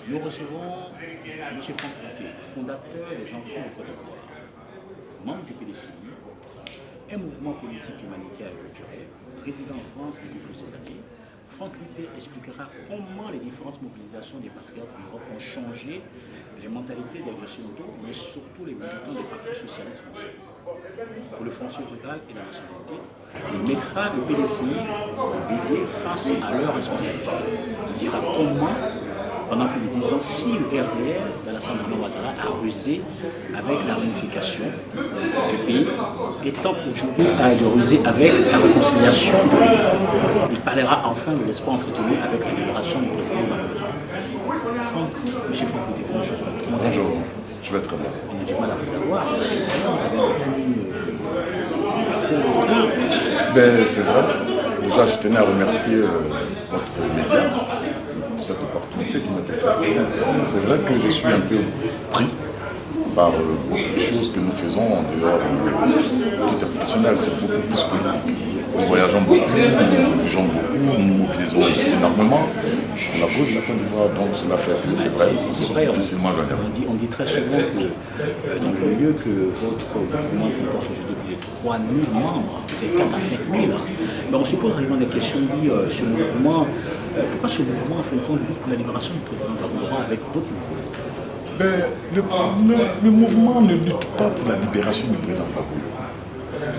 Nous recevons M. Franck Pouté, fondateur des Enfants de Côte d'Ivoire, membre du PDCI, un mouvement politique humanitaire et culturel, résident en France depuis plusieurs années. Franck Pouté expliquera comment les différentes mobilisations des patriotes en Europe ont changé les mentalités des occidentaux, mais surtout les militants des partis socialistes français. Pour le foncier rural et la nationalité, il mettra le PDCI au bélier face à leurs responsabilités. Il dira comment, pendant plus de 10 ans, si le RDR d'Alassane Ouattara a rusé avec la réunification du pays, et tant aujourd'hui à ruser avec la réconciliation du pays. Il parlera enfin de l'espoir entretenu avec la libération du président Babou. M. Franck Pouté, bonjour. Bonjour, je vais très bien. On a du mal à vous avoir, c'est c'est vrai. Déjà, je tenais à remercier votre média pour cette opportunité qui m'a été faite. C'est vrai que je suis un peu pris par beaucoup de choses que nous faisons en dehors de tout est professionnel. C'est beaucoup plus politique. Nous voyageons beaucoup, nous bougeons beaucoup, nous nous mobilisons énormément pour la cause de la Côte d'Ivoire. Donc cela fait que c'est vrai, difficilement joignable. On dit très souvent que dans le lieu que votre mouvement comporte aujourd'hui plus de 3000 membres, peut-être 4 à 5 000. Mais on se pose réellement des questions dit ce mouvement, pourquoi ce mouvement en fin de compte lutte pour la libération du président Babou avec d'autres mouvements? Le mouvement ne lutte pas pour la libération du président Babou.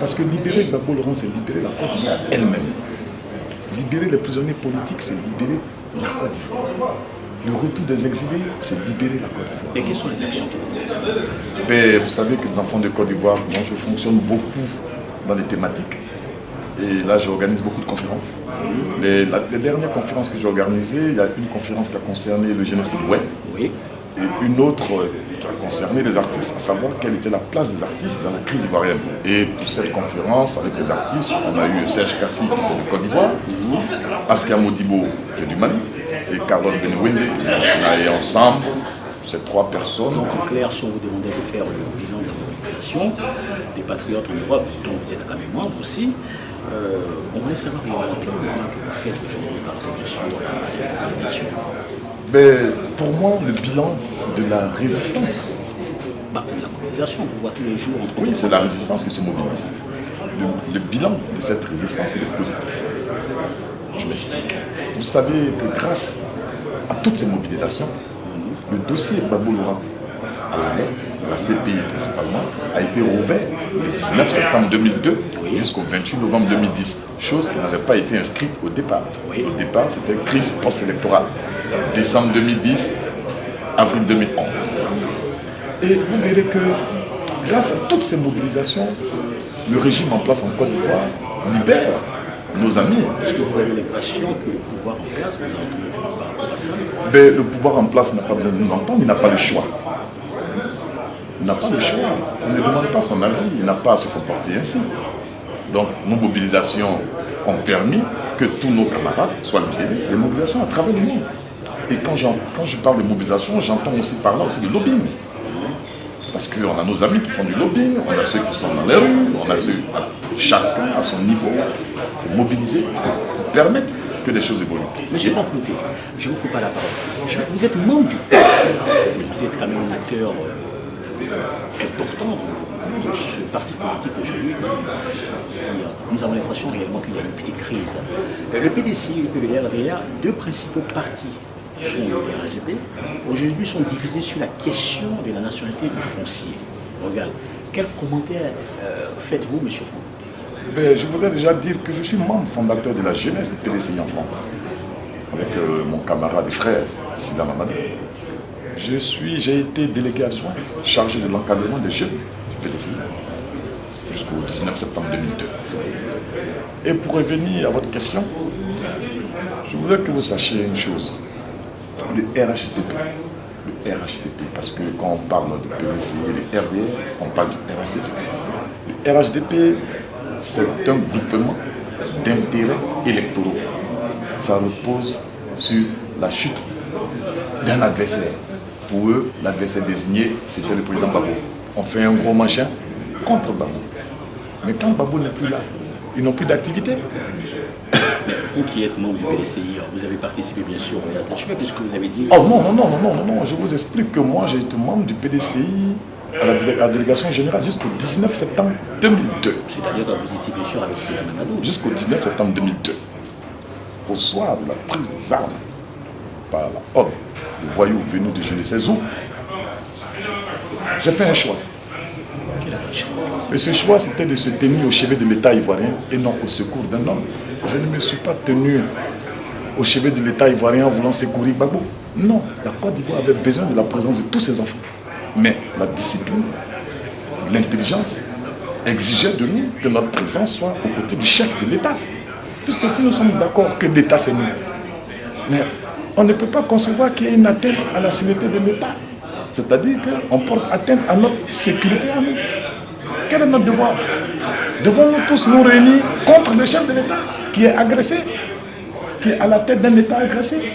Parce que libérer Babou Laurent, c'est libérer la Côte d'Ivoire elle-même. Libérer les prisonniers politiques, c'est libérer la Côte d'Ivoire. Le retour des exilés, c'est libérer la Côte d'Ivoire. Et quelles sont les actions que vous avez? Vous savez que les enfants de Côte d'Ivoire, moi je fonctionne beaucoup dans les thématiques. Et là, j'organise beaucoup de conférences. Les dernières conférences que j'ai organisées, il y a une conférence qui a concerné le génocide Ouai. Oui. Et une autre qui a concerné les artistes, à savoir quelle était la place des artistes dans la crise ivoirienne. Et pour cette conférence, avec les artistes, on a eu Serge Kassi qui était de Côte d'Ivoire, Askia Modibo qui est du Mali, et Carlos Benewende. On a eu ensemble ces 3 personnes. Donc en clair, si on vous demandait de faire le bilan de la mobilisation des patriotes en Europe, dont vous êtes quand même membre aussi, on voulait savoir quel mouvement que vous faites aujourd'hui par rapport à cette mobilisation. Pour moi, le bilan de la résistance. La mobilisation, on voit tous les jours entre. Oui, c'est la résistance qui se mobilise. Le bilan de cette résistance est positif. Je m'explique. Vous savez que grâce à toutes ces mobilisations, le dossier Babou Laurent à la CPI principalement, a été rouvert du 19 septembre 2002 jusqu'au 28 novembre 2010, chose qui n'avait pas été inscrite au départ. Au départ, c'était crise post-électorale. Décembre 2010, avril 2011. Et vous verrez que grâce à toutes ces mobilisations, le régime en place en Côte d'Ivoire libère nos amis. Est-ce que vous avez l'impression que le pouvoir en place, vous entendez par rapport à ça? Le pouvoir en place n'a pas besoin de nous entendre, il n'a pas le choix. Il n'a pas le choix. On ne demande pas son avis, il n'a pas à se comporter ainsi. Donc nos mobilisations ont permis que tous nos camarades soient libérés. Les mobilisations à travers le monde. Et quand je parle de mobilisation, j'entends aussi par là aussi du lobbying. Parce qu'on a nos amis qui font du lobbying, on a ceux qui sont dans les rues, on a ceux, chacun à son niveau, c'est mobiliser pour permettre que des choses évoluent. Monsieur Franck Pouté, je vous coupe pas la parole. Vous êtes membre du PDCI, vous êtes quand même un acteur important dans ce parti politique aujourd'hui. Nous avons l'impression réellement qu'il y a une petite crise. Le PDCI et le RDA, 2 principaux partis sont le RHDP, aujourd'hui sont divisés sur la question de la nationalité du foncier. Regarde, quel commentaire faites-vous, monsieur Franck? Je voudrais déjà dire que je suis membre fondateur de la jeunesse du PDCI en France, avec mon camarade et frère, Sida Mamadou. J'ai été délégué adjoint, chargé de l'encadrement des jeunes du PDCI, jusqu'au 19 septembre 2002. Et pour revenir à votre question, je voudrais que vous sachiez une chose. Le RHDP, parce que quand on parle de PDCI et de RDR, on parle du RHDP. Le RHDP, c'est un groupement d'intérêts électoraux. Ça repose sur la chute d'un adversaire. Pour eux, l'adversaire désigné, c'était le président Babou. On fait un gros machin contre Babou. Mais quand Babou n'est plus là, ils n'ont plus d'activité. vous qui êtes membre du PDCI, vous avez participé bien sûr au attachement, puisque vous avez dit... Oh non, non, non, non, non, non, je vous explique que moi j'ai été membre du PDCI à la délégation générale jusqu'au 19 septembre 2002. C'est-à-dire que vous étiez bien sûr avec Sila Mamadou. Jusqu'au 19 septembre 2002. Au soir de la prise des armes par la horde de voyous venus de je ne sais où, j'ai fait un choix. Et ce choix, c'était de se tenir au chevet de l'État ivoirien et non au secours d'un homme. Je ne me suis pas tenu au chevet de l'État ivoirien en voulant secourir Gbagbo. Non, la Côte d'Ivoire avait besoin de la présence de tous ses enfants. Mais la discipline, l'intelligence exigeait de nous que notre présence soit aux côtés du chef de l'État. Puisque si nous sommes d'accord que l'État c'est nous, mais on ne peut pas concevoir qu'il y ait une atteinte à la sécurité de l'État. C'est-à-dire qu'on porte atteinte à notre sécurité à nous. Quel est notre devoir? Devons-nous tous nous réunir contre le chef de l'État qui est agressé, qui est à la tête d'un État agressé?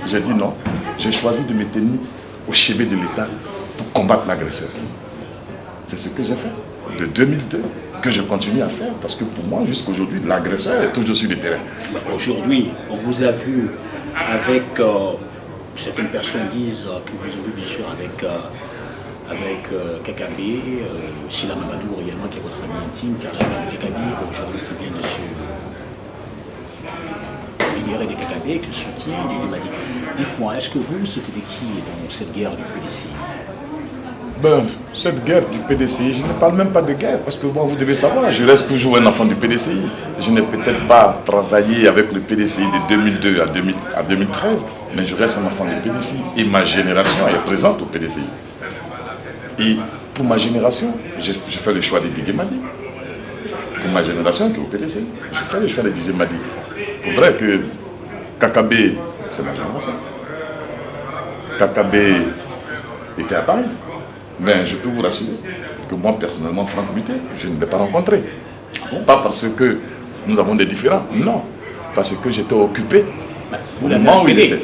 J'ai dit non. J'ai choisi de me tenir au chevet de l'État pour combattre l'agresseur. C'est ce que j'ai fait de 2002, que je continue à faire, parce que pour moi, jusqu'aujourd'hui, l'agresseur est toujours sur le terrain. Aujourd'hui, on vous a vu avec, certaines personnes disent que vous avez vu bien sûr avec Kakabe, Sila Mamadou également, qui est votre ami intime, car sur Kakabe, aujourd'hui qui vient de se libérer des Kakabe, avec le soutien des Madi. Dites-moi, est-ce que vous, c'était qui dans cette guerre du PDCI? Ben, cette guerre du PDCI, je ne parle même pas de guerre, parce que moi, vous devez savoir, je reste toujours un enfant du PDCI. Je n'ai peut-être pas travaillé avec le PDCI de 2002 à 2013, mais je reste un enfant du PDCI. Et ma génération est présente au PDCI. Et pour ma génération, j'ai fait le choix de Guigui Madi. Pour ma génération qui est au PDCI, j'ai fait le choix de Guigui Madi. C'est vrai que Kakabe, c'est ma génération. Kakabe était à Paris. Mais je peux vous rassurer que moi, personnellement, Franck Buté, je ne l'ai pas rencontré. Pas parce que nous avons des différends, non. Parce que j'étais occupé au moment où il était.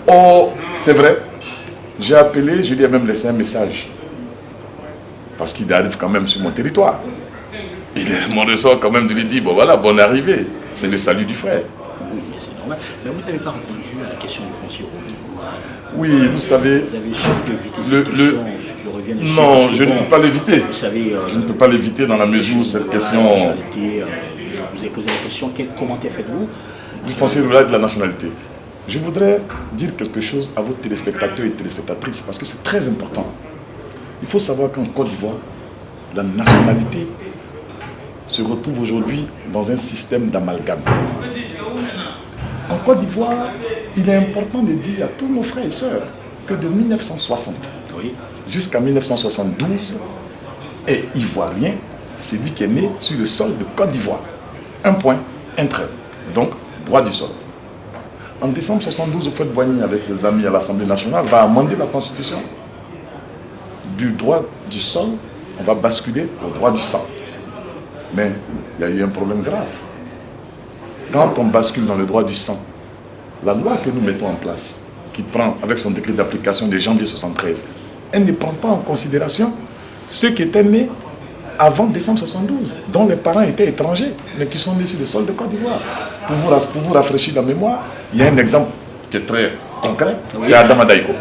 Oh, c'est vrai. J'ai appelé, je lui ai même laissé un message. Parce qu'il arrive quand même sur mon territoire. Il est mon ressort quand même de lui dire, bon voilà, bonne arrivée. C'est le salut du frère. Oui, mais c'est normal. Mais vous n'avez pas répondu à la question du foncier rouge. Oui, vous savez... Vous avez essayé d'éviter cette question. Je reviens dessus. Non, je ne peux pas l'éviter. Vous savez... je ne peux pas l'éviter dans la mesure où cette question... Je vous ai posé la question, quel commentaire faites-vous du foncier rural de la nationalité. Je voudrais dire quelque chose à vos téléspectateurs et téléspectatrices, parce que c'est très important. Il faut savoir qu'en Côte d'Ivoire, la nationalité se retrouve aujourd'hui dans un système d'amalgame. En Côte d'Ivoire, il est important de dire à tous nos frères et sœurs que de 1960 jusqu'à 1972, est ivoirien, c'est lui qui est né sur le sol de Côte d'Ivoire. Un point, un trait. Donc, droit du sol. En décembre 1972, Houphouët-Boigny, avec ses amis à l'Assemblée nationale, va amender la Constitution. Du droit du sol, on va basculer au droit du sang. Mais il y a eu un problème grave. Quand on bascule dans le droit du sang, la loi que nous mettons en place, qui prend avec son décret d'application de janvier 1973, elle ne prend pas en considération ceux qui étaient nés avant décembre 1972, dont les parents étaient étrangers, mais qui sont nés sur le sol de Côte d'Ivoire. Pour vous rafraîchir la mémoire, il y a un exemple qui est très concret, c'est Adama Daïko.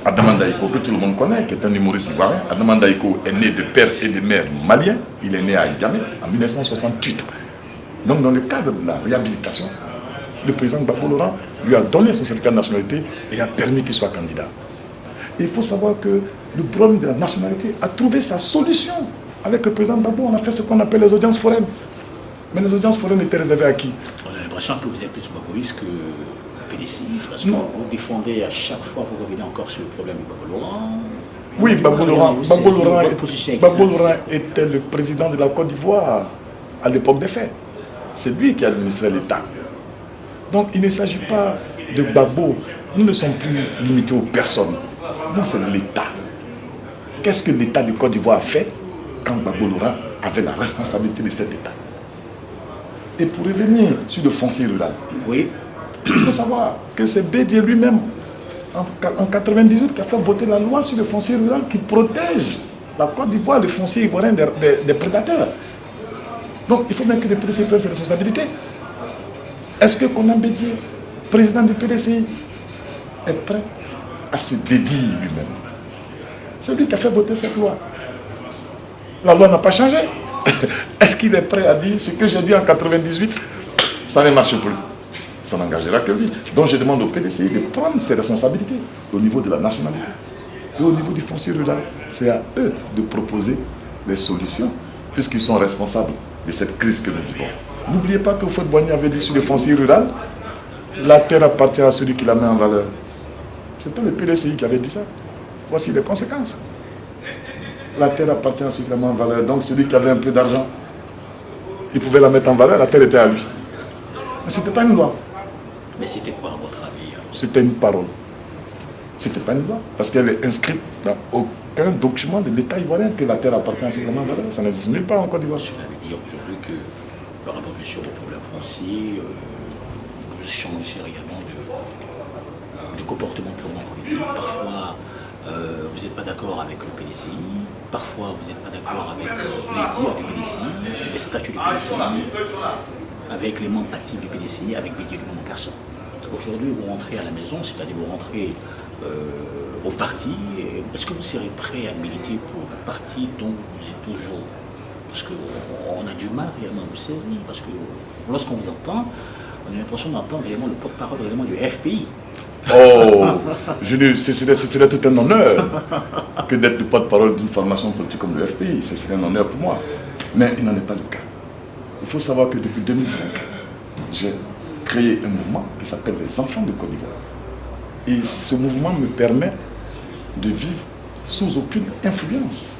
Adama Daïko, que tout le monde connaît, qui est un humoriste ivoirien. Adama Daïko est né de père et de mère maliens. Il est né à Djamé en 1968. Donc, dans le cadre de la réhabilitation, le président Gbagbo Laurent lui a donné son certificat de nationalité et a permis qu'il soit candidat. Et il faut savoir que le problème de la nationalité a trouvé sa solution. Avec le président Gbagbo, on a fait ce qu'on appelle les audiences foraines. Mais les audiences foraines étaient réservées à qui? On a l'impression que vous êtes plus gbagboïste que PDCiste, parce que vous défendez à chaque fois, vous revenez encore sur le problème de Gbagbo Laurent. Oui, Gbagbo Laurent était le président de la Côte d'Ivoire à l'époque des faits. C'est lui qui administrait l'État. Donc il ne s'agit pas de Gbagbo. Nous ne sommes plus limités aux personnes. Non, c'est l'État. Qu'est-ce que l'État de Côte d'Ivoire a fait quand Gbagbo Laurent avait la responsabilité de cet État? Et pour revenir sur le foncier rural, il faut savoir que c'est Bédier lui-même, en 1998, qui a fait voter la loi sur le foncier rural qui protège la Côte d'Ivoire, le foncier ivoirien des prédateurs. Donc il faut bien que les policiers prennent ses responsabilités. Est-ce que Konan Bédié, président du PDCI, est prêt à se dédier lui-même? C'est lui qui a fait voter cette loi. La loi n'a pas changé. Est-ce qu'il est prêt à dire ce que j'ai dit en 98? Ça ne marche plus. Ça n'engagera que lui. Donc je demande au PDCI de prendre ses responsabilités au niveau de la nationalité et au niveau du foncier rural. C'est à eux de proposer les solutions puisqu'ils sont responsables de cette crise que nous vivons. N'oubliez pas que Houphouët-Boigny avait dit sur le foncier rural, la terre appartient à celui qui la met en valeur. Ce n'est pas le PDCI qui avait dit ça. Voici les conséquences. La terre appartient à celui qui la met en valeur. Donc celui qui avait un peu d'argent, il pouvait la mettre en valeur, la terre était à lui. Mais ce n'était pas une loi. Mais c'était quoi, à votre avis? C'était une parole. Ce n'était pas une loi. Parce qu'elle est inscrite dans aucun document de l'État ivoirien que la terre appartient à celui qui la met en valeur. Ça n'existe nulle part en Côte d'Ivoire. Cela veut dire aujourd'hui que, par rapport bien sûr au problème foncier, vous changez réellement de comportement purement politique. Parfois, vous n'êtes pas d'accord avec le PDCI, parfois vous n'êtes pas d'accord avec les dires du PDCI, les statuts du PDCI, avec les membres actifs du PDCI, avec Bédié lui-même en personne. Aujourd'hui, vous rentrez à la maison, c'est-à-dire vous rentrez au parti. Est-ce que vous serez prêt à militer pour le parti dont vous êtes toujours? Parce qu'on a du mal réellement à vous saisir, parce que lorsqu'on vous entend, on a l'impression d'entendre réellement le porte-parole réellement du FPI. Oh, ce serait tout un honneur que d'être le porte-parole d'une formation politique comme le FPI. Ce serait un honneur pour moi. Mais il n'en est pas le cas. Il faut savoir que depuis 2005, j'ai créé un mouvement qui s'appelle les Enfants de Côte d'Ivoire. Et ce mouvement me permet de vivre sous aucune influence.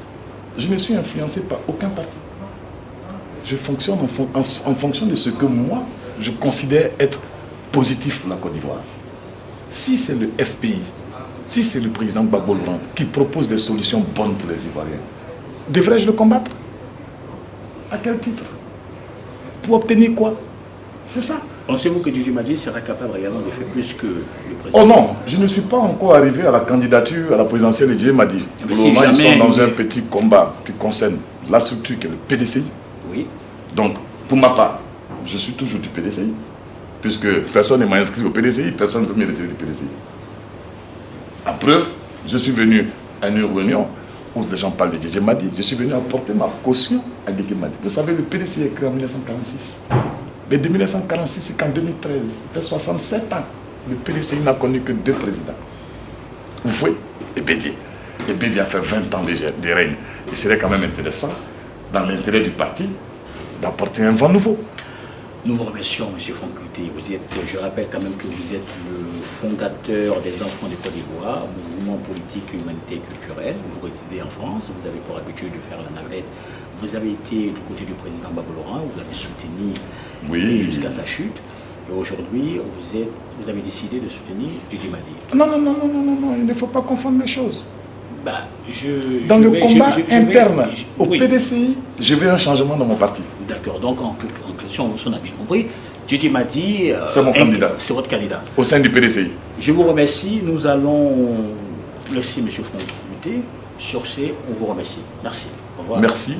Je ne suis influencé par aucun parti. Je fonctionne en fonction de ce que moi, je considère être positif pour la Côte d'Ivoire. Si c'est le FPI, si c'est le président Gbagbo Laurent qui propose des solutions bonnes pour les Ivoiriens, devrais-je le combattre? À quel titre? Pour obtenir quoi? C'est ça. Pensez-vous que Djidji Madi sera capable réellement de faire plus que le président? Oh non, je ne suis pas encore arrivé à la candidature à la présidentielle de Djidji Madi. Pour le moment, ils sont dans un petit combat qui concerne la structure qui est le PDCI. Oui. Donc, pour ma part, je suis toujours du PDCI. Puisque personne ne m'a inscrit au PDCI, personne ne peut me retirer du PDCI. En preuve, je suis venu à une réunion où les gens parlent de Djidji Madi. Je suis venu apporter ma caution à Djidji Madi. Vous savez, le PDCI est créé en 1946. Mais de 1946 jusqu'en 2013, ça fait 67 ans. Le PDCI n'a connu que 2 présidents. Houphouët et Bédié. Et Bédié a fait 20 ans de règne. Il serait quand même intéressant, dans l'intérêt du parti, d'apporter un vent nouveau. Nous vous remercions, M. Franck Cloutier. Vous êtes, je rappelle quand même que vous êtes le fondateur des Enfants de Côte d'Ivoire, mouvement politique, humanité et culturel. Vous résidez en France, vous avez pour habitude de faire la navette. Vous avez été du côté du président Gbagbo Laurent, vous l'avez soutenu jusqu'à sa chute. Et aujourd'hui, vous avez décidé de soutenir Djidji Madi. Non, il ne faut pas confondre les choses. Bah, dans le combat interne au PDCI, je veux un changement dans mon parti. D'accord, donc en question, on a bien compris. Djidji Madi, c'est mon candidat. C'est votre candidat. Au sein du PDCI. Je vous remercie. Nous allons laisser M. Franck Cloutier. Sur ce, on vous remercie. Merci. Au revoir. Merci.